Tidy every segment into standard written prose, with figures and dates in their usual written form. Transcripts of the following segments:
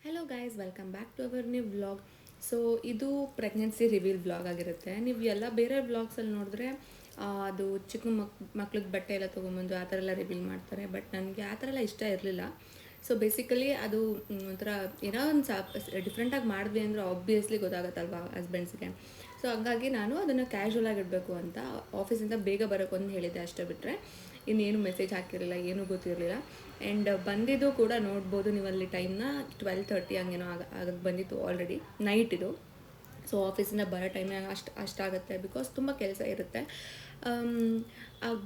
Hello guys, welcome back to our new vlog. So ಇದು pregnancy reveal vlog ಆಗಿರುತ್ತೆ. ನೀವು ಎಲ್ಲ ಬೇರೆ ವ್ಲಾಗ್ಸಲ್ಲಿ ನೋಡಿದ್ರೆ ಅದು ಚಿಕ್ಕ ಮಕ್ಳಿಗೆ ಬಟ್ಟೆ ಎಲ್ಲ ತೊಗೊಂಬಂದು ಆ ಥರ ಎಲ್ಲ ರಿವೀಲ್ ಮಾಡ್ತಾರೆ. ಬಟ್ ನನಗೆ ಆ ಥರ ಎಲ್ಲ ಇಷ್ಟ ಇರಲಿಲ್ಲ. ಸೊ ಬೇಸಿಕಲಿ ಅದು ಒಂಥರ ಏನೋ ಒಂದು ಡಿಫ್ರೆಂಟಾಗಿ ಮಾಡಿದ್ವಿ ಅಂದರೆ ಆಬ್ವಿಯಸ್ಲಿ ಗೊತ್ತಾಗುತ್ತಲ್ವ ಹಸ್ಬೆಂಡ್ಸ್ಗೆ. ಸೊ ಹಂಗಾಗಿ ನಾನು ಅದನ್ನು ಕ್ಯಾಶುವಲ್ ಆಗಿಡಬೇಕು ಅಂತ ಆಫೀಸಿಂದ ಬೇಗ ಬರೋಕ್ಕೆ ಒಂದು ಹೇಳಿದ್ದೆ, ಅಷ್ಟೇ ಬಿಟ್ಟರೆ ಇನ್ನೇನು ಮೆಸೇಜ್ ಹಾಕಿರಲಿಲ್ಲ, ಏನೂ ಗೊತ್ತಿರಲಿಲ್ಲ. ಆ್ಯಂಡ್ ಬಂದಿದ್ದು ಕೂಡ ನೋಡ್ಬೋದು ನೀವು ಅಲ್ಲಿ ಟೈಮ್ನ 12:30 ಹಂಗೇನೋ ಆಗಕ್ಕೆ ಬಂದಿತ್ತು ಆಲ್ರೆಡಿ, ನೈಟ್ ಇದು. ಸೊ ಆಫೀಸಿಂದ ಬರೋ ಟೈಮ್ನಾಗ ಅಷ್ಟಾಗುತ್ತೆ, ಬಿಕಾಸ್ ತುಂಬ ಕೆಲಸ ಇರುತ್ತೆ.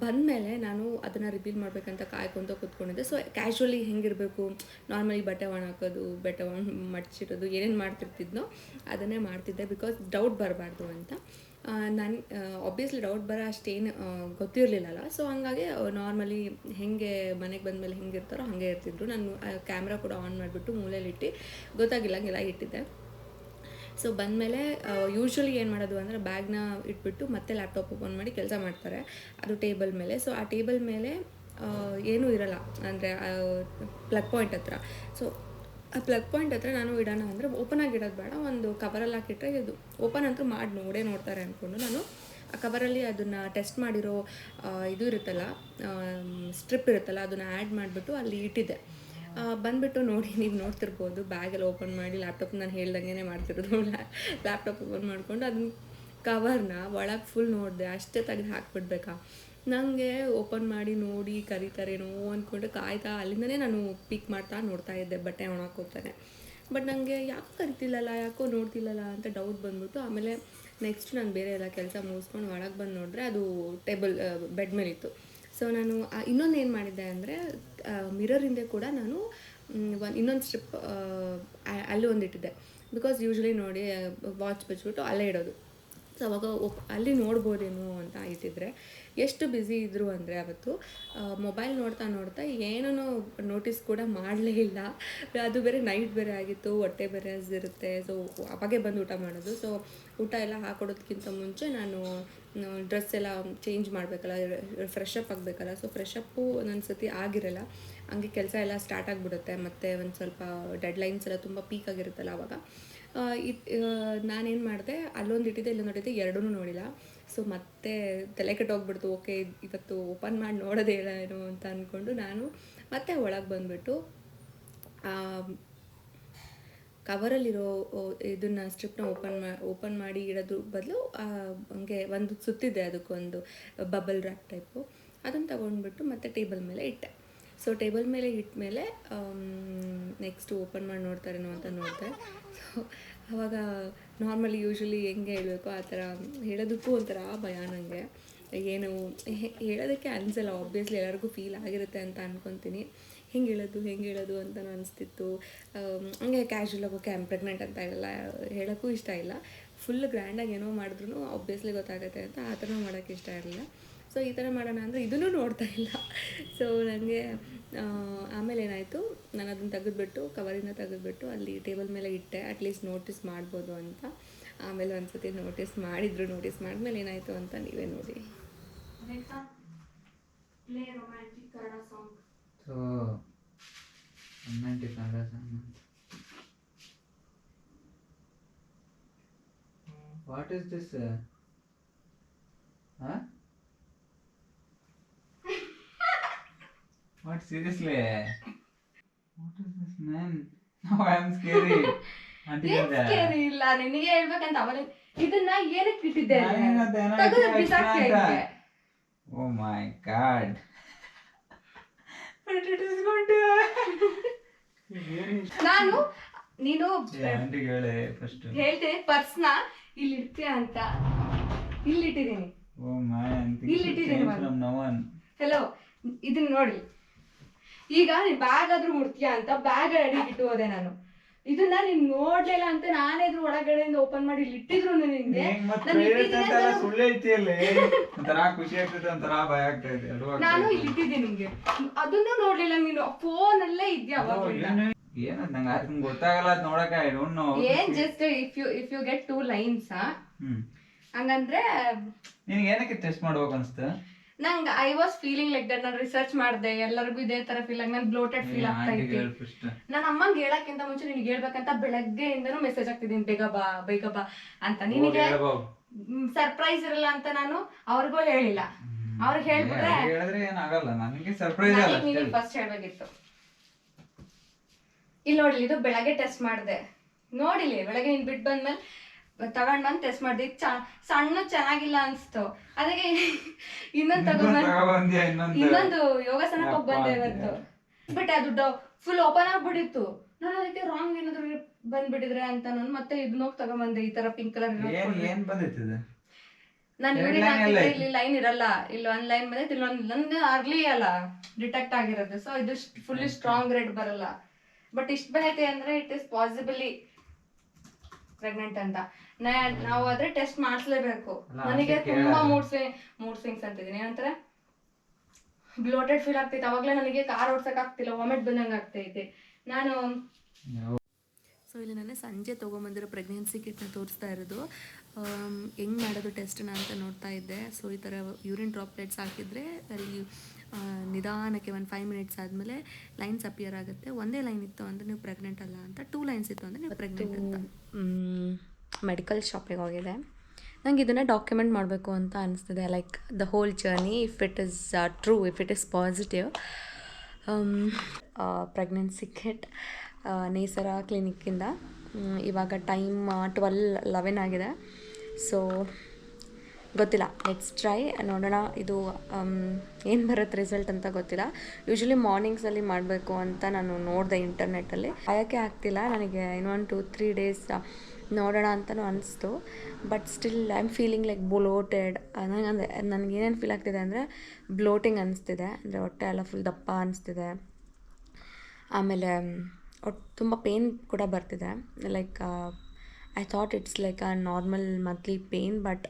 ಬಂದಮೇಲೆ ನಾನು ಅದನ್ನು ರಿವೀಲ್ ಮಾಡಬೇಕಂತ ಕಾಯ್ಕೊಂತ ಕೂತ್ಕೊಂಡಿದ್ದೆ. ಸೊ ಕ್ಯಾಶುವಲಿ ಹೆಂಗಿರಬೇಕು, ನಾರ್ಮಲಿ ಬಟ್ಟೆ ಒಣ ಹಾಕೋದು, ಬಟ್ಟೆ ಒಣ ಮಡ್ಚಿಡೋದು, ಏನೇನು ಮಾಡ್ತಿರ್ತಿದ್ನೋ ಅದನ್ನೇ ಮಾಡ್ತಿದ್ದೆ, ಬಿಕಾಸ್ ಡೌಟ್ ಬರಬಾರ್ದು ಅಂತ. ನಾನು ಆಬ್ವಿಯಸ್ಲಿ ಡೌಟ್ ಬರೋ ಅಷ್ಟೇನು ಗೊತ್ತಿರಲಿಲ್ಲಲ್ಲ. ಸೊ ಹಂಗಾಗಿ ನಾರ್ಮಲಿ ಹೇಗೆ ಮನೆಗೆ ಬಂದಮೇಲೆ ಹೆಂಗಿರ್ತಾರೋ ಹಾಗೆ ಇರ್ತಿದ್ರು. ನಾನು ಕ್ಯಾಮ್ರಾ ಕೂಡ ಆನ್ ಮಾಡಿಬಿಟ್ಟು ಮೂಲೆಯಲ್ಲಿಟ್ಟು ಗೊತ್ತಾಗಿಲ್ಲ ಹಂಗೆಲ್ಲ ಇಟ್ಟಿದ್ದೆ. ಸೊ ಬಂದಮೇಲೆ ಯೂಶ್ವಲಿ ಏನು ಮಾಡೋದು ಅಂದರೆ ಬ್ಯಾಗ್ನ ಇಟ್ಬಿಟ್ಟು ಮತ್ತೆ ಲ್ಯಾಪ್ಟಾಪ್ ಓಪನ್ ಮಾಡಿ ಕೆಲಸ ಮಾಡ್ತಾರೆ, ಅದು ಟೇಬಲ್ ಮೇಲೆ. ಸೊ ಆ ಟೇಬಲ್ ಮೇಲೆ ಏನೂ ಇರಲ್ಲ, ಅಂದರೆ ಪ್ಲಗ್ ಪಾಯಿಂಟ್ ಹತ್ರ. ಸೊ ಆ ಪ್ಲಗ್ ಪಾಯಿಂಟ್ ಹತ್ರ ನಾನು ಇಡೋಣ ಅಂದರೆ ಓಪನ್ ಆಗಿಡೋದು ಬೇಡ, ಒಂದು ಕವರಲ್ಲಿ ಹಾಕಿಟ್ರೆ ಇದು ಓಪನ್ ಅಂತೂ ಮಾಡಿ ನೋಡ್ತಾರೆ ಅಂದ್ಕೊಂಡು ನಾನು ಆ ಕವರಲ್ಲಿ ಅದನ್ನು ಟೆಸ್ಟ್ ಮಾಡಿರೋ ಇದು ಇರುತ್ತಲ್ಲ, ಸ್ಟ್ರಿಪ್ ಇರುತ್ತಲ್ಲ, ಅದನ್ನು ಆ್ಯಡ್ ಮಾಡಿಬಿಟ್ಟು ಅಲ್ಲಿ ಇಟ್ಟಿದ್ದೆ. ಬಂದುಬಿಟ್ಟು ನೋಡಿ, ನೀವು ನೋಡ್ತಿರ್ಬೋದು ಬ್ಯಾಗೆಲ್ಲ ಓಪನ್ ಮಾಡಿ ಲ್ಯಾಪ್ಟಾಪ್ ನಾನು ಹೇಳ್ದಂಗೆ ಮಾಡ್ತಿರೋದು. ಲ್ಯಾಪ್ಟಾಪ್ ಓಪನ್ ಮಾಡಿಕೊಂಡು ಅದನ್ನ ಕವರ್ನ ಒಳಗೆ ಫುಲ್ ನೋಡಿದೆ, ಅಷ್ಟೇ ತೆಗೆದು ಹಾಕ್ಬಿಡ್ಬೇಕಾ. ನನಗೆ ಓಪನ್ ಮಾಡಿ ನೋಡಿ ಕರೀತಾರೇನೋ ಅಂದ್ಕೊಂಡು ಕಾಯ್ತಾ ಅಲ್ಲಿಂದನೇ ನಾನು ಪಿಕ್ ಮಾಡ್ತಾ ನೋಡ್ತಾ ಇದ್ದೆ, ಬಟ್ಟೆ ಒಣಾಕೋತಾನೆ. ಬಟ್ ನನಗೆ ಯಾಕೋ ಕರಿತಿಲ್ಲಲ್ಲ, ಯಾಕೋ ನೋಡ್ತಿಲ್ಲಲ್ಲ ಅಂತ ಡೌಟ್ ಬಂದ್ಬಿಟ್ಟು ಆಮೇಲೆ ನೆಕ್ಸ್ಟ್ ನಾನು ಬೇರೆ ಎಲ್ಲ ಕೆಲಸ ಮುಗಿಸ್ಕೊಂಡು ಒಳಗೆ ಬಂದು ನೋಡಿದ್ರೆ ಅದು ಬೆಡ್ ಮೇಲಿತ್ತು. ಸೊ ನಾನು ಇನ್ನೊಂದು ಏನು ಮಾಡಿದ್ದೆ ಅಂದರೆ ಮಿರರ್ ಹಿಂದೆ ಕೂಡ ನಾನು ಇನ್ನೊಂದು ಸ್ಟ್ರಿಪ್ ಅಲ್ಲೂ ಒಂದಿಟ್ಟಿದ್ದೆ, ಬಿಕಾಸ್ ಯೂಶ್ವಲಿ ನೋಡಿ ವಾಚ್ ಬಿಚ್ಬಿಟ್ಟು ಅಲ್ಲೇ ಇಡೋದು. ಸೊ ಅವಾಗ ಅಲ್ಲಿ ನೋಡ್ಬೋದೇನೋ ಅಂತ ಇಟ್ಟಿದ್ರೆ, ಎಷ್ಟು ಬ್ಯುಸಿ ಇದ್ದರು ಅಂದರೆ ಅವತ್ತು ಮೊಬೈಲ್ ನೋಡ್ತಾ ಏನೂ ನೋಟಿಸ್ ಕೂಡ ಮಾಡಲೇ ಇಲ್ಲ. ಅದು ಬೇರೆ ನೈಟ್ ಬೇರೆ ಆಗಿತ್ತು, ಹೊಟ್ಟೆ ಬೇರೆ ಹಸಿರುತ್ತೆ. ಸೊ ಅವಾಗೆ ಬಂದು ಊಟ ಮಾಡೋದು. ಸೊ ಊಟ ಎಲ್ಲ ಹಾಕೊಡೋದಕ್ಕಿಂತ ಮುಂಚೆ ನಾನು ಡ್ರೆಸ್ ಎಲ್ಲ ಚೇಂಜ್ ಮಾಡಬೇಕಲ್ಲ, ಫ್ರೆಶ್ ಅಪ್ ಆಗಬೇಕಲ್ಲ. ಸೊ ಫ್ರೆಶ್ ಅಪ್ಪು ಒಂದೊಂದು ಸತಿ ಆಗಿರಲ್ಲ, ಹಂಗೆ ಕೆಲಸ ಎಲ್ಲ ಸ್ಟಾರ್ಟ್ ಆಗಿಬಿಡುತ್ತೆ. ಮತ್ತು ಒಂದು ಸ್ವಲ್ಪ ಡೆಡ್ಲೈನ್ಸ್ ಎಲ್ಲ ತುಂಬ ಪೀಕ್ ಆಗಿರುತ್ತಲ್ಲ ಆವಾಗ. ನಾನೇನು ಮಾಡಿದೆ, ಅಲ್ಲೊಂದು ಇಟ್ಟಿದ್ದೆ ಇಲ್ಲೊಂದು ಎರಡೂ ನೋಡಿಲ್ಲ. ಸೊ ಮತ್ತೆ ತಲೆ ಕೆಟ್ಟೋಗ್ಬಿಡ್ತು. ಓಕೆ, ಇವತ್ತು ಓಪನ್ ಮಾಡಿ ನೋಡೋದೇ ಏನೋ ಅಂತ ಅಂದ್ಕೊಂಡು ನಾನು ಮತ್ತೆ ಒಳಗೆ ಬಂದುಬಿಟ್ಟು ಕವರಲ್ಲಿರೋ ಇದನ್ನು ಸ್ಟ್ರಿಪ್ನ ಓಪನ್ ಮಾಡಿ ಇಡೋದು ಬದಲು ಹಂಗೆ ಒಂದು ಸುತ್ತಿದೆ, ಅದಕ್ಕೊಂದು ಬಬಲ್ ರ್ಯಾಪ್ ಟೈಪು, ಅದನ್ನು ತೊಗೊಂಡ್ಬಿಟ್ಟು ಮತ್ತೆ ಟೇಬಲ್ ಮೇಲೆ ಇಟ್ಟೆ. ಸೊ ಟೇಬಲ್ ಮೇಲೆ ಇಟ್ಟಮೇಲೆ ನೆಕ್ಸ್ಟ್ ಓಪನ್ ಮಾಡಿ ನೋಡ್ತಾರೇನೋ ಅಂತ ನೋಡಿದೆ. ಸೊ ಆವಾಗ ನಾರ್ಮಲಿ ಯೂಶ್ವಲಿ ಹೆಂಗೆ ಹೇಳಬೇಕು ಆ ಥರ ಹೇಳೋದಕ್ಕೂ ಒಂಥರ ಭಯ ನನಗೆ. ಏನು ಹೇಳೋದಕ್ಕೆ ಅನಿಸಲ್ಲ, ಆಬ್ವಿಯಸ್ಲಿ ಎಲ್ಲರಿಗೂ ಫೀಲ್ ಆಗಿರುತ್ತೆ ಅಂತ ಅಂದ್ಕೊತೀನಿ. ಹೆಂಗೆ ಹೇಳೋದು ಅಂತಲೂ ಅನಿಸ್ತಿತ್ತು. ಹಂಗೆ ಕ್ಯಾಶುವಲಾಗಿ ಓಕೆ ಪ್ರೆಗ್ನೆಂಟ್ ಅಂತ ಹೇಳೋಕ್ಕೂ ಇಷ್ಟ ಇಲ್ಲ. ಫುಲ್ ಗ್ರ್ಯಾಂಡಾಗಿ ಏನೋ ಮಾಡಿದ್ರು ಆಬ್ವಿಯಸ್ಲಿ ಗೊತ್ತಾಗುತ್ತೆ ಅಂತ ಆ ಥರ ಮಾಡೋಕ್ಕೆ ಇಷ್ಟ ಇರಲಿಲ್ಲ. ಸೊ ಈ ಥರ ಮಾಡೋಣ ಅಂದರೆ ಇದನ್ನೂ ನೋಡ್ತಾ ಇಲ್ಲ. ಸೊ ನನಗೆ ಆಮೇಲೆ ಏನಾಯಿತು, ನಾನು ಅದನ್ನು ತೆಗೆದುಬಿಟ್ಟು ಕವರಿಂದ ತೆಗೆದುಬಿಟ್ಟು ಅಲ್ಲಿ ಟೇಬಲ್ ಮೇಲೆ ಇಟ್ಟೆ, ಅಟ್ಲೀಸ್ಟ್ ನೋಟಿಸ್ ಮಾಡ್ಬೋದು ಅಂತ. ಆಮೇಲೆ ಒಂದು ಸತಿ ನೋಟಿಸ್ ಮಾಡಿದ್ಮೇಲೆ ಏನಾಯಿತು ಅಂತ ನೀವೇ ನೋಡಿ. So, romantic Kannada song. What is this? Huh? What, seriously? What is this, man? Now I am scary. Scary ಇಲ್ಲ, ನಿನಗೆ ಹೇಳ್ಬೇಕಂತ ಅವಲೇ ಇದನ್ನ ಏನಕ್ಕೆ ಇಟ್ಟಿದ್ದೆ? Oh my God. ನಾನು ನೀನು ಹೇಳ್ತೀನಿ ಪರ್ಸ್ನ ಇಲ್ಲಿ ಇಡ್ತೀಯ ಅಂತ ಇಲ್ಲಿಟ್ಟಿದ್ದೀನಿ. ಹೆಲೋ, ಇದನ್ನ ನೋಡಿ. ಈಗ ನೀನ್ ಬ್ಯಾಗ್ ಆದ್ರೂ ಮುಡ್ತೀಯ ಅಂತ ಬ್ಯಾಗ್ ಅಡಿಗಿಟ್ಟು ಹೋದೆ ನಾನು. ಇದನ್ನ ನೀನ್ ನೋಡ್ಲಿಲ್ಲ ಅಂತ ನಾನೇದ್ರು ಒಳಗಡೆಯಿಂದ ಓಪನ್ ಮಾಡಿ ಇಲ್ಲಿ ಇಟ್ಟಿದ್ರು ನಿಂಗೆ. ನಾನು ಇಲ್ಲಿ ಇಟ್ಟಿದ್ದೀನಿ ನಿಮ್ಗೆ, ಅದನ್ನು ನೋಡ್ಲಿಲ್ಲ ನೀನು. ಫೋನ್ ಅಲ್ಲೇ ಇದ್ಯಾ ಗೊತ್ತಾಗಲ್ಲ ನೋಡಕ. ಏನ್ just if you get 2 lines ಹಂಗಂದ್ರೆ ನಿನ್ಗೆ ಏನಕ್ಕೆ ಟೆಸ್ಟ್ ಮಾಡ್ಬೇಕು ಅನ್ಸ್ತ? ನಂಗೆ I was feeling like that. ನಾನು ರಿಸರ್ಚ್ ಮಾಡಿದೆ, ಎಲ್ಲರಿಗೂ ಇದೇ ತರ ಫೀಲ್ ಆಗಿ ನಾನು ಬ್ಲೋಟೆಡ್ ಫೀಲ್ ಆಗ್ತಾ ಇದ್ದೆ. ನಾನು ಅಮ್ಮಂಗೆ ಹೇಳಕ್ಕಿಂತ ಮುಂಚೆ ನಿನ್ಗೆ ಹೇಳ್ಬೇಕಂತ ಬೆಳಗ್ಗೆಯಿಂದನೂ ಮೆಸೇಜ್ ಆಗ್ತಿದ್ದೀನಿ, ಬೇಗ ಬಾ ಅಂತ. ನಿನಗೆ ಸರ್ಪ್ರೈಸ್ ಇರಲ್ಲ ಅಂತ ನಾನು ಅವ್ರಿಗೂ ಹೇಳಿಲ್ಲ. ಅವ್ರಿಗೆ ಹೇಳ್ಬಿಟ್ರೆ ನೀನು ಫಸ್ಟ್ ಹೇಳ್ಬೇಕಿತ್ತು. ಇಲ್ಲಿ ನೋಡಿಲಿ, ಇದು ಬೆಳಗ್ಗೆ ಟೆಸ್ಟ್ ಮಾಡಿದೆ. ನೋಡಿಲಿ, ಬೆಳಗ್ಗೆ ನೀನ್ ಬಿಟ್ಟು ಬಂದ್ಮೇಲೆ ತಗೊಂಡ್ ಬಂದು ಟೆಸ್ಟ್ ಮಾಡಿದೆ. ಸಣ್ಣ ಚೆನ್ನಾಗಿಲ್ಲ ಅನ್ಸ್ತು, ಅದಕ್ಕೆ ಇನ್ನೊಂದು ಯೋಗಾಸನಕ್ಕೆ ಹೋಗಿ ಬಂದೆ ಇವತ್ತು. ಬಟ್ ಅದು ಫುಲ್ ಓಪನ್ ಆಗ್ಬಿಟ್ಟಿತ್ತು. ನಾನು ಅದಕ್ಕೆ ರಾಂಗ್ ಏನಾದ್ರು ಬಂದ್ಬಿಟ್ಟಿದ್ರೆ ಅಂತ ನಾನು ಮತ್ತೆ ಇದನ್ನ ಹೋಗಿ ತಗೊಂಡ್ಬಂದೆ. ಈ ತರ ಪಿಂಕ್ ಕಲರ್ ನಾನು ಯೂರಿನ್ ಹಾಕಿದ್ರೆ ಇಲ್ಲಿ ಲೈನ್ ಇರಲ್ಲ, ಇಲ್ಲಿ ಒಂದ್ ಲೈನ್ ಬಂದೈತೆ, ಇಲ್ಲೊಂದು ಅರ್ಲಿ ಅಲ್ಲ ಡಿಟೆಕ್ಟ್ ಆಗಿರೋದು. ಸೊ ಇದು ಫುಲ್ಲಿ ಸ್ಟ್ರಾಂಗ್ ರೆಡ್ ಬರಲ್ಲ. ಬಟ್ ಇಷ್ಟ ಬಂದೈತೆ ಅಂದ್ರೆ ಇಟ್ ಇಸ್ ಪಾಸಿಬಲಿ ಪ್ರೆಗ್ನೆಂಟ್ ಅಂತ. ನಾವು ಆದ್ರೆ ಟೆಸ್ಟ್ ಮಾಡಿಸ್ಲೇಬೇಕು. ನನಗೆ ತುಂಬಾ ಮೂಡ್ ಸ್ವಿಂಗ್ಸ್ ಅಂತಿದ್ದೀನಿ, ಏನಂತಾರೆ ಬ್ಲೋಟೆಡ್ ಫೀಲ್ ಆಗ್ತೈತೆ. ಅವಾಗಲೇ ನನಗೆ ಕಾರ್ ಓಡ್ಸಕ್ ಆಗ್ತಿಲ್ಲ, ವಾಮಿಟ್ ಬಂದಂಗೆ ಆಗ್ತೈತೆ. ನಾನು ಸೊ ಇಲ್ಲಿ ನಾನು ಸಂಜೆ ತೊಗೊಂಬಂದಿರೋ ಪ್ರೆಗ್ನೆನ್ಸಿ ಕಿಟ್ನ ತೋರಿಸ್ತಾ ಇರೋದು. ಹೆಂಗೆ ಮಾಡೋದು ಟೆಸ್ಟನ್ನ ಅಂತ ನೋಡ್ತಾ ಇದ್ದೆ. ಸೊ ಈ ಥರ ಯೂರಿನ್ ಡ್ರಾಪ್ಲೆಟ್ಸ್ ಹಾಕಿದರೆ ಅಲ್ಲಿ ನಿಧಾನಕ್ಕೆ 5 ಮಿನಿಟ್ಸ್ ಆದಮೇಲೆ ಲೈನ್ಸ್ ಅಪಿಯರ್ ಆಗುತ್ತೆ. ಒಂದೇ ಲೈನ್ ಇತ್ತು ಅಂದರೆ ನೀವು ಪ್ರೆಗ್ನೆಂಟ್ ಅಲ್ಲ ಅಂತ, 2 ಲೈನ್ಸ್ ಇತ್ತು ಅಂದರೆ ನೀವು ಪ್ರೆಗ್ನೆಂಟ್ ಅಂತ. ಮೆಡಿಕಲ್ ಶಾಪಿಗೆ ಹೋಗಿದೆ. ನಂಗೆ ಇದನ್ನು ಡಾಕ್ಯುಮೆಂಟ್ ಮಾಡಬೇಕು ಅಂತ ಅನಿಸ್ತಿದೆ, like the whole journey, if it is true, if it is positive. Pregnancy kit Nesara ಕ್ಲಿನಿಕ್ಕಿಂದ. ಇವಾಗ ಟೈಮ್ 12:11 ಆಗಿದೆ. ಸೊ ಗೊತ್ತಿಲ್ಲ, ಲೆಟ್ಸ್ ಟ್ರೈ, ನೋಡೋಣ ಇದು ಏನು ಬರುತ್ತೆ ರಿಸಲ್ಟ್ ಅಂತ ಗೊತ್ತಿಲ್ಲ. ಯೂಶ್ವಲಿ ಮಾರ್ನಿಂಗ್ಸಲ್ಲಿ ಮಾಡಬೇಕು ಅಂತ ನಾನು ನೋಡಿದೆ ಇಂಟರ್ನೆಟ್ಟಲ್ಲಿ. ಕಾಯೋಕ್ಕೆ ಆಗ್ತಿಲ್ಲ ನನಗೆ, ಇನ್ನೊಂದು 2-3 ಡೇಸ್ ನೋಡೋಣ ಅಂತಲೂ ಅನಿಸ್ತು. But still I am feeling like bloated. ನನಗೇನೇನು ಫೀಲ್ ಆಗ್ತಿದೆ ಅಂದರೆ ಬ್ಲೋಟಿಂಗ್ ಅನಿಸ್ತಿದೆ, ಅಂದರೆ ಹೊಟ್ಟೆ ಎಲ್ಲ ಫುಲ್ ದಪ್ಪ ಅನಿಸ್ತಿದೆ. ಆಮೇಲೆ ತುಂಬ ಪೇನ್ ಕೂಡ ಬರ್ತಿದೆ. Like I thought it's like a normal monthly pain, but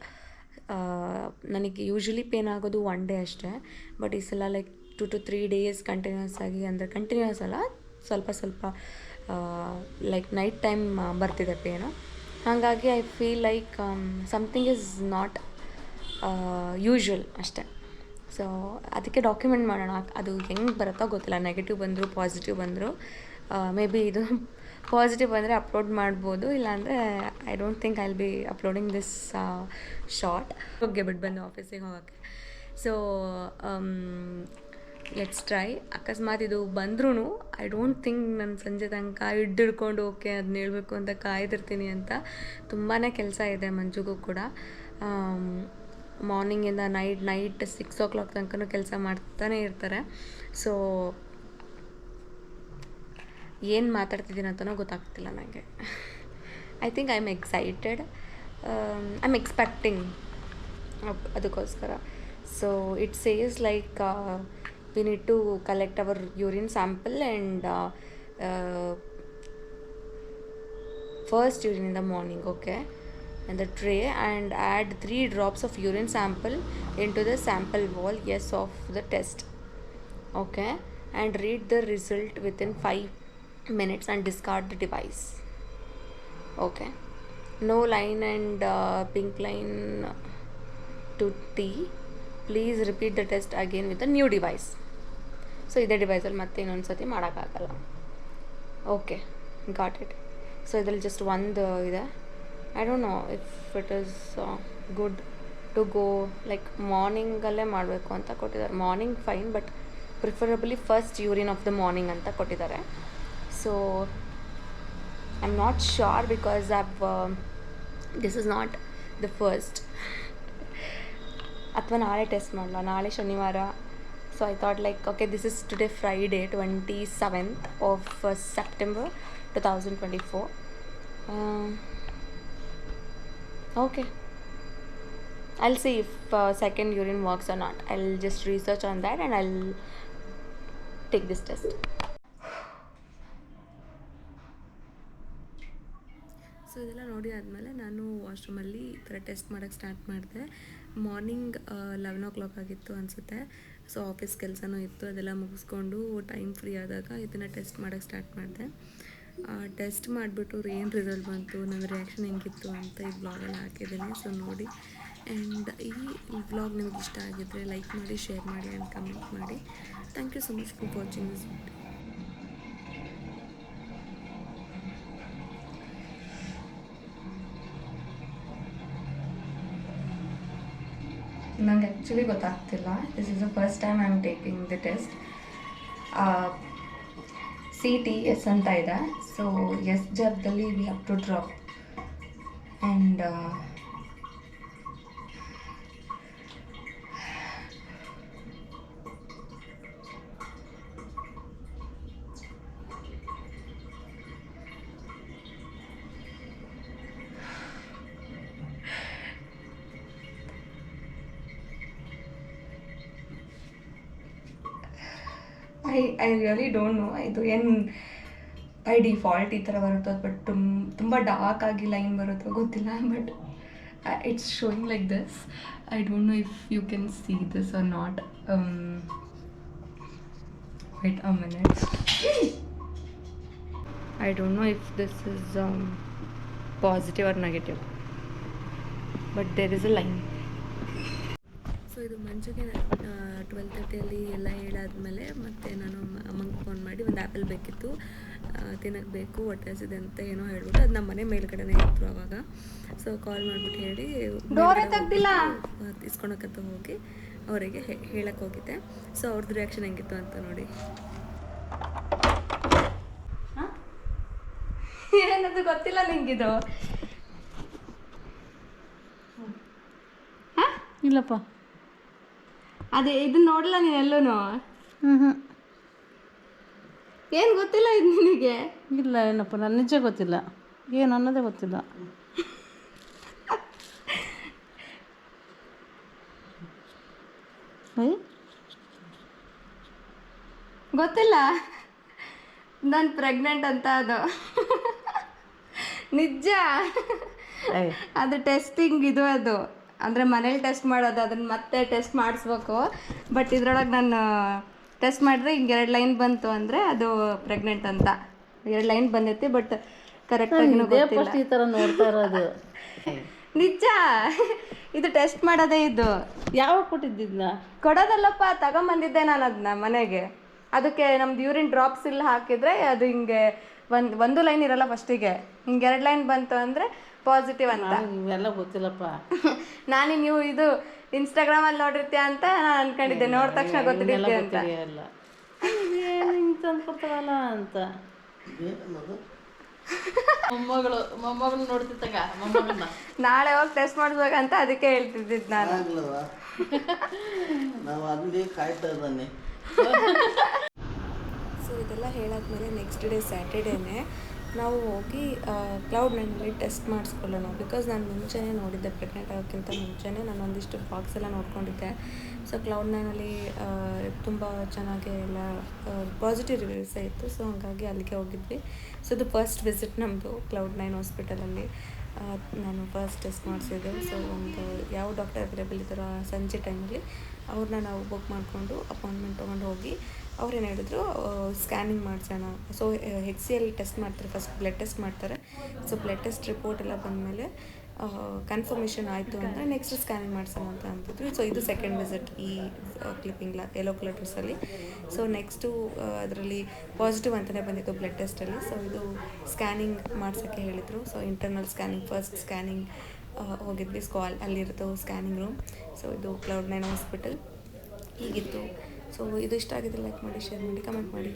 ನನಗೆ ಯೂಶ್ವಲಿ ಪೇನ್ ಆಗೋದು 1 ಡೇ ಅಷ್ಟೇ. ಬಟ್ ಈ ಸಲ ಲೈಕ್ 2 to 3 ಡೇಸ್ ಕಂಟಿನ್ಯೂಸ್ ಆಗಿ, ಅಂದರೆ ಕಂಟಿನ್ಯೂಸ್ ಅಲ್ಲ, ಸ್ವಲ್ಪ ಲೈಕ್ ನೈಟ್ ಟೈಮ್ ಬರ್ತಿದೆ ಪೇನು. ಹಾಗಾಗಿ I feel like something is not usual ಅಷ್ಟೇ. ಸೊ ಅದಕ್ಕೆ ಡಾಕ್ಯುಮೆಂಟ್ ಮಾಡೋಣ. ಅದು ಹೆಂಗೆ ಬರುತ್ತೋ ಗೊತ್ತಿಲ್ಲ, ನೆಗೆಟಿವ್ ಬಂದರು ಪಾಸಿಟಿವ್ ಬಂದರು. ಮೇ ಬಿ ಇದು ಪಾಸಿಟಿವ್ ಬಂದರೆ ಅಪ್ಲೋಡ್ ಮಾಡ್ಬೋದು, ಇಲ್ಲಾಂದರೆ I don't think I will be uploading this short. ಹೋಗಿ ಬಿಟ್ಟು ಬಂದು ಆಫೀಸಿಗೆ ಹೋಗೋಕ್ಕೆ. So let's try. ಅಕಸ್ಮಾತ್ ಇದು ಬಂದ್ರೂ ಐ ಡೋಂಟ್ ಥಿಂಕ್ ನಾನು ಸಂಜೆ ತನಕ ಹಿಡ್ಕೊಂಡು ಓಕೆ ಅದನ್ನ ಹೇಳ್ಬೇಕು ಅಂತ ಕಾಯ್ದಿರ್ತೀನಿ ಅಂತ. ತುಂಬಾ ಕೆಲಸ ಇದೆ ಮಂಜುಗೂ ಕೂಡ. ಮಾರ್ನಿಂಗಿಂದ ನೈಟ್ 6 o'clock ತನಕ ಕೆಲಸ ಮಾಡ್ತಾನೆ ಇರ್ತಾರೆ. ಸೊ ಏನು ಮಾತಾಡ್ತಿದ್ದೀನಿ ಅಂತಲೂ ಗೊತ್ತಾಗ್ತಿಲ್ಲ ನನಗೆ. I think I am excited, I am expecting ಅದಕ್ಕೋಸ್ಕರ. So it says like we need to collect our urine sample and first urine in the morning, okay, and the tray, and add 3 drops of urine sample into the sample wall, yes, of the test, okay, and read the result within 5 minutes and discard the device, okay. No line and pink line to T. Please repeat the test again with a new device. So iದೇ ಡಿವೈಸಲ್ಲಿ ಮತ್ತೆ ಇನ್ನೊಂದು ಸತಿ ಮಾಡೋಕ್ಕಾಗಲ್ಲ. Okay, got it. So ಇದರಲ್ಲಿ just ಒಂದು ಇದೆ. I don't know if it is good to go like ಮಾರ್ನಿಂಗಲ್ಲೇ ಮಾಡಬೇಕು ಅಂತ ಕೊಟ್ಟಿದ್ದಾರೆ. Morning fine, but preferably first urine of the morning ಅಂತ ಕೊಟ್ಟಿದ್ದಾರೆ. So I am not sure because this is not the first. ಅಥವಾ ನಾಳೆ test ಮಾಡಲ್ಲ, ನಾಳೆ ಶನಿವಾರ. So I thought like okay, this is today Friday 27th of September 2024. Okay, I'll see if second urine works or not. I'll just research on that and I'll take this test. So ಇದೆಲ್ಲ ನೋಡಿ ಆದಮೇಲೆ ನಾನು ವಾಶ್ರೂಮಲ್ಲಿ ಈ ಥರ test ಮಾಡೋಕ್ಕೆ start ಮಾಡಿದೆ. Morning 11 o'clock ಆಗಿತ್ತು ಅನಿಸುತ್ತೆ. ಸೊ ಆಫೀಸ್ ಕೆಲಸನೂ ಇತ್ತು, ಅದೆಲ್ಲ ಮುಗಿಸ್ಕೊಂಡು ಟೈಮ್ ಫ್ರೀ ಆದಾಗ ಇದನ್ನು ಟೆಸ್ಟ್ ಮಾಡೋಕ್ಕೆ ಸ್ಟಾರ್ಟ್ ಮಾಡಿದೆ. ಟೆಸ್ಟ್ ಮಾಡಿಬಿಟ್ಟು ಏನು ರಿಸಲ್ಟ್ ಬಂತು, ನನ್ನ ರಿಯಾಕ್ಷನ್ ಹೆಂಗಿತ್ತು ಅಂತ ಈ ಬ್ಲಾಗಲ್ಲಿ ಹಾಕಿದ್ದೀನಿ. ಸೊ ನೋಡಿ, ಆ್ಯಂಡ್ ಈ ವ್ಲಾಗ್ ನಿಮಗೆ ಇಷ್ಟ ಆಗಿದ್ದರೆ ಲೈಕ್ ಮಾಡಿ, ಶೇರ್ ಮಾಡಿ ಆ್ಯಂಡ್ ಕಮೆಂಟ್ ಮಾಡಿ. Thank you so much for watching this video. ನಂಗೆ ಆ್ಯಕ್ಚುಲಿ ಗೊತ್ತಾಗ್ತಿಲ್ಲ. This is the first time I am taking the test. CT S ಅಂತ ಇದೆ. ಸೊ ಎಸ್ ಜಾಗದಲ್ಲಿ we have to drop and I really don't know ಇದು ಏನು by default ಈ ಥರ ಬರುತ್ತೋ ಬಟ್ ತುಂಬ ಡಾರ್ಕ್ ಆಗಿ ಲೈನ್ ಬರುತ್ತೋ ಗೊತ್ತಿಲ್ಲ. But it's showing like this. I don't know if you can see this or not. Wait a minute. I don't know if this is positive or negative, but there is a line. So ಇದು ಮಂಜುಗೆ 12:30 ಎಲ್ಲ ಹೇಳಾದ್ಮೇಲೆ ಮತ್ತೆ ನಾನು ಅಮ್ಮಂಗೆ phone ಮಾಡಿ ಒಂದು apple ಬೇಕಿತ್ತು, ತಿನ್ನಕ್ಕೆ ಬೇಕು, ಹೊಟ್ಟೆ ಹಸಿದೆ ಅಂತ ಏನೋ ಹೇಳ್ಬಿಟ್ಟು ಅದು ನಮ್ಮ ಮನೆ ಮೇಲ್ಗಡೆನೇ ಇತ್ತು ಅವಾಗ. ಸೊ ಕಾಲ್ ಮಾಡಿಬಿಟ್ಟು ಹೇಳಿ ಇಸ್ಕೊಳಕ್ಕಂತ ಹೋಗಿ ಅವರಿಗೆ ಹೇಳಕ್ಕೆ ಹೋಗಿದ್ದೆ. ಸೊ ಅವ್ರದ್ದು ರಿಯಾಕ್ಷನ್ ಹೆಂಗಿತ್ತು ಅಂತ ನೋಡಿ. ಏನದು ಗೊತ್ತಿಲ್ಲ ನಿಂಗಿದು? ಇಲ್ಲಪ್ಪ, ಅದೇ ಇದನ್ನ ನೋಡಲ್ಲ ನೀನೆಲ್ಲೂ? ಏನು ಗೊತ್ತಿಲ್ಲ ಇದು ನಿನಗೆ? ಇಲ್ಲ ಏನಪ್ಪ, ನನ್ನ ನಿಜ ಗೊತ್ತಿಲ್ಲ, ಏನು ಅನ್ನೋದೇ ಗೊತ್ತಿಲ್ಲ. ಗೊತ್ತಿಲ್ಲ, ನಾನು ಪ್ರೆಗ್ನೆಂಟ್ ಅಂತ. ಅದು ನಿಜ. ಅದು ಟೆಸ್ಟಿಂಗ್ ಇದು, ಅದು ಅಂದರೆ ಮನೇಲಿ ಟೆಸ್ಟ್ ಮಾಡೋದು, ಅದನ್ನು ಮತ್ತೆ ಟೆಸ್ಟ್ ಮಾಡಿಸ್ಬೇಕು. ಬಟ್ ಇದ್ರೊಳಗೆ ನಾನು ಟೆಸ್ಟ್ ಮಾಡಿದ್ರೆ ಹಿಂಗೆ 2 ಲೈನ್ ಬಂತು ಅಂದರೆ ಅದು ಪ್ರೆಗ್ನೆಂಟ್ ಅಂತ. 2 ಲೈನ್ ಬಂದೈತಿ, ಬಟ್ ಕರೆಕ್ಟಾಗಿ ಗೊತ್ತಿಲ್ಲ. ಈ ಥರ ನೋಡ್ತಾ ಇರೋದು ನಿಜ. ಇದು ಟೆಸ್ಟ್ ಮಾಡೋದೇ. ಇದು ಯಾವಾಗ ಕೊಟ್ಟಿದ್ದಿದ್ನ? ಕೊಡೋದಲ್ಲಪ್ಪ, ತಗೊಂಬಂದಿದ್ದೆ ನಾನು ಅದನ್ನ ಮನೆಗೆ. ಅದಕ್ಕೆ ನಮ್ದು ಯೂರಿನ್ ಡ್ರಾಪ್ಸ್ ಇಲ್ಲ ಹಾಕಿದರೆ ಅದು ಹಿಂಗೆ ಒಂದು ಲೈನ್ ಇರಲ್ಲ ಫಸ್ಟಿಗೆ, ಹಿಂಗೆ 2 ಲೈನ್ ಬಂತು ಅಂದರೆ ಪಾಸಿಟಿವ್ ಅಂತ. ಇವೆಲ್ಲ ಗೊತ್ತಿಲ್ಲಪ್ಪ. ನಾನು ನೀವು ಇದು ಇನ್ಸ್ಟಾಗ್ರಾಮಲ್ಲಿ ನೋಡಿರ್ತೀಯ ಅಂತ ನಾನು ಅನ್ಕೊಂಡಿದ್ದೆ, ನೋಡಿದ ತಕ್ಷಣ ಗೊತ್ತಿರುತ್ತೆ ಅಂತ. ಹಿಂಗೆ ತಂದು ಕೊಡ್ತಾರಲ್ಲ ಅಂತ. ಮೊಮ್ಮಗಳು ನೋಡ್ತಿದ್ದಾಗ ಮೊಮ್ಮಗಳನ್ನ ನಾಳೆ ಹೋಗಿ ಟೆಸ್ಟ್ ಮಾಡಿಸ್ಬೇಕಂತ ಅದಕ್ಕೆ ಹೇಳ್ತಿದ್ದಿದ್ದು ನಾನು. ನಾವು ಅಲ್ಲಿ ಕಾಯ್ತಾ ಇದ್ದಾನೆ. ಸೊ ಇದೆಲ್ಲ ಹೇಳಾದ್ಮೇಲೆ ನೆಕ್ಸ್ಟ್ ಡೇ ಸ್ಯಾಟರ್ಡೇನೆ ನಾವು ಹೋಗಿ Cloud9 ಟೆಸ್ಟ್ ಮಾಡಿಸ್ಕೊಳ್ಳೋಣ. ಬಿಕಾಸ್ ನಾನು ಮುಂಚೆನೇ ನೋಡಿದ್ದೆ, ಪ್ರೆಗ್ನೆಂಟ್ ಆಗೋಕ್ಕಿಂತ ಮುಂಚೆನೇ ನಾನು ಒಂದಿಷ್ಟು ಬ್ಲಾಗ್ಸ್ ಎಲ್ಲ ನೋಡ್ಕೊಂಡಿದ್ದೆ. ಸೊ Cloud9 ತುಂಬ ಚೆನ್ನಾಗಿ ಎಲ್ಲ ಪಾಸಿಟಿವ್ ರಿವ್ಯೂಸೇ ಇತ್ತು. ಸೊ ಹಾಗಾಗಿ ಅಲ್ಲಿಗೆ ಹೋಗಿದ್ವಿ. ಸೊ ಇದು ಫಸ್ಟ್ ವಿಸಿಟ್ ನಮ್ಮದು Cloud9 ಹಾಸ್ಪಿಟಲಲ್ಲಿ. ನಾನು ಫಸ್ಟ್ ಟೆಸ್ಟ್ ಮಾಡಿಸಿದ್ದೆ. ಸೊ ಒಂದು ಯಾವ ಡಾಕ್ಟರ್ ಅವೈಲೇಬಲ್ ಇದ್ದಾರೋ ಸಂಜೆ ಟೈಮಲ್ಲಿ ಅವ್ರನ್ನ ನಾವು ಬುಕ್ ಮಾಡಿಕೊಂಡು ಅಪಾಯಿಂಟ್ಮೆಂಟ್ ತೊಗೊಂಡು ಹೋಗಿ ಅವ್ರೇನು ಹೇಳಿದ್ರು, ಸ್ಕ್ಯಾನಿಂಗ್ ಮಾಡಿಸೋಣ. ಸೊ HCL ಟೆಸ್ಟ್ ಮಾಡ್ತಾರೆ, ಫಸ್ಟ್ ಬ್ಲಡ್ ಟೆಸ್ಟ್ ಮಾಡ್ತಾರೆ. ಸೊ ಬ್ಲಡ್ ಟೆಸ್ಟ್ ರಿಪೋರ್ಟ್ ಎಲ್ಲ ಬಂದಮೇಲೆ ಕನ್ಫರ್ಮೇಷನ್ ಆಯಿತು ಅಂದರೆ ನೆಕ್ಸ್ಟ್ ಸ್ಕ್ಯಾನಿಂಗ್ ಮಾಡಿಸೋಣ ಅಂತ ಅಂತಿದ್ರು. ಸೊ ಇದು ಸೆಕೆಂಡ್ ವಿಸಿಟ್ ಈ ಕ್ಲಿಪ್ಪಿಂಗ್ ಯೆಲ್ಲೋ ಕಲರ್ ಡ್ರೆಸ್ಸಲ್ಲಿ. ಸೊ ನೆಕ್ಸ್ಟು ಅದರಲ್ಲಿ ಪಾಸಿಟಿವ್ ಅಂತಲೇ ಬಂದಿತ್ತು ಬ್ಲಡ್ ಟೆಸ್ಟಲ್ಲಿ. ಸೊ ಇದು ಸ್ಕ್ಯಾನಿಂಗ್ ಮಾಡ್ಸೋಕ್ಕೆ ಹೇಳಿದರು. So internal scanning, first scanning ಹೋಗಿದ್ವಿ. ಅಲ್ಲಿರೋದು ಸ್ಕ್ಯಾನಿಂಗ್ ರೂಮ್. ಸೊ ಇದು Cloud9 ಹಾಸ್ಪಿಟಲ್ ಹೀಗಿತ್ತು. ಸೊ ಇದು ಇಷ್ಟ ಆಗಿದ್ರೆ ಲೈಕ್ ಮಾಡಿ, ಶೇರ್ ಮಾಡಿ, ಕಮೆಂಟ್ ಮಾಡಿ.